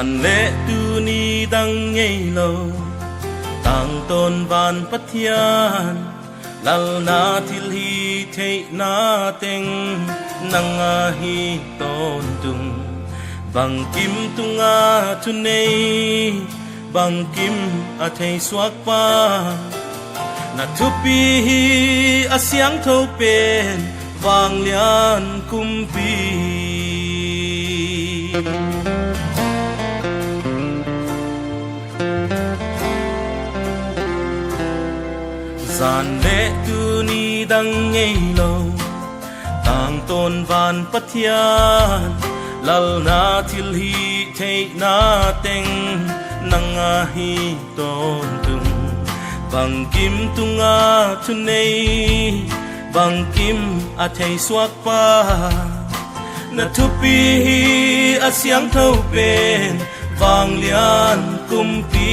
Zan lệ tu ni đăng ngây lâu tang tôn van pathian lal na thil hi thei na teng nanga hi tôn tung bang kim tunga tu nei bang kim a thei suak pa na thupi hi asyang tho pen vang lian kumpi Zan lệ tu ni đăng ngây lâu tang tôn van pathian lal na thil hi thei na teng nanga hi tôn tung bang kim tunga tu nei bang kim a thei suak pa na thupi hi asyang tho pen vang lian kumpi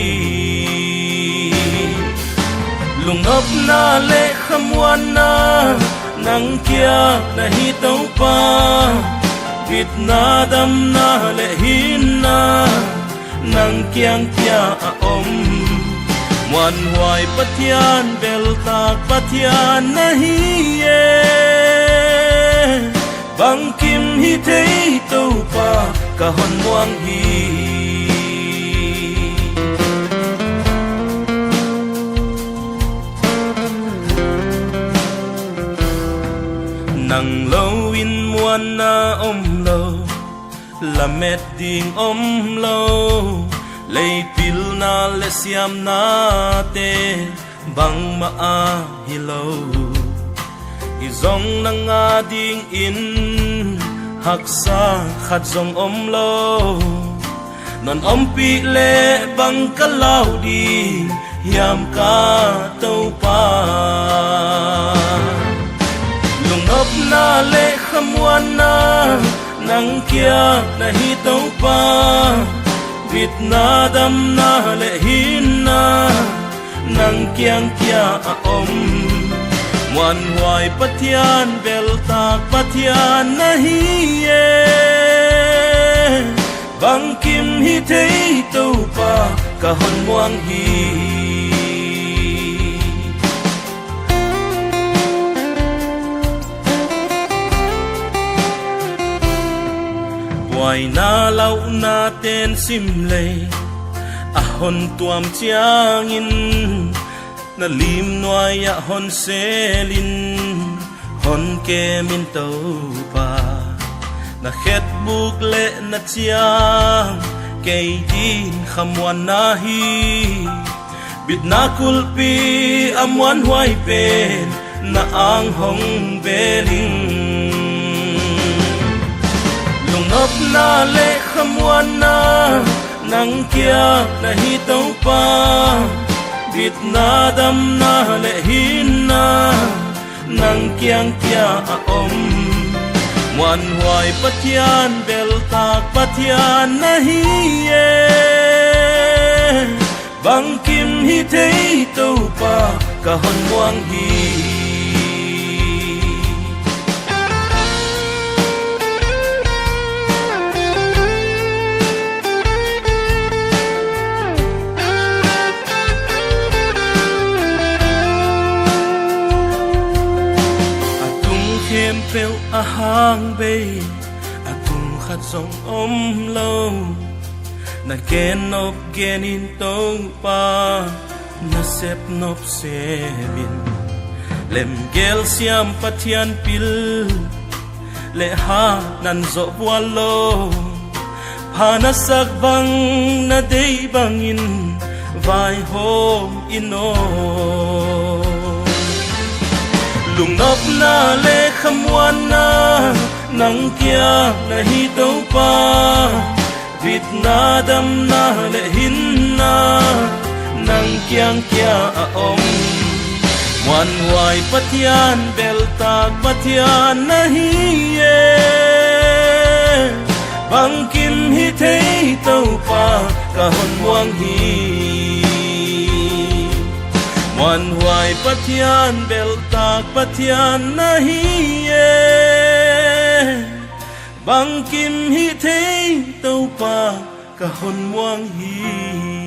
lung nop na lệ khamwan na nang kia na hi tau pa vit na dam na lệ hin na nang kiang kia a om muan hoài pathian bel tak pathian na hi ye bang kim hi thei tau pa ka hon muang hi nang lâu in muan na om lâu la met ding om lâu lei pil na le siam na te bang ma a hi lâu i zong na nga ding in hak sa khat zong om lâu non om pi le bang ka lao di hiam ka tau pa nop na lệ khamwan na nang kia na hi tau pa vit na dam na lệ hin na nang kiang kia a om muan hoài pathian bel tak pathian na hi ye bang kim hi thei tau pa ka hon muang hi Hoài na lau na tên sim lệ a hon tuam chiang in na lim noai a hon selin hon ke min tau pa na khet buk lệ na chiang kei din khamwan na hi bit na kulpi amwan hoai pen na ang hong beling nop na lệ khamwan na nang kia na hi tau pa vit na dam na lệ hin na nang kiang kia a om muan hoài pathian bel tak pathian na hi ye bang kim hi thei tau pa ka hon muang hi phèo a hang bay a tung khát sông om lâu na ken nop gen in tông pa na sep nop sebin lem gel siam pathian pil le ha nan zo bualo pa na sak bang na dei bangin vai hôm ino lung nop na lệ khamwan na nang kia na hi tau pa vit na dam na lệ hin na nang kiang kia a om muan hoài pathian bel tak pathian na hi ye bang kim hi thei tau pa ka hon muang hi muan hoài pathian bel tak pathian na hi ye bang kim hi thei tau pa ka hon muang hi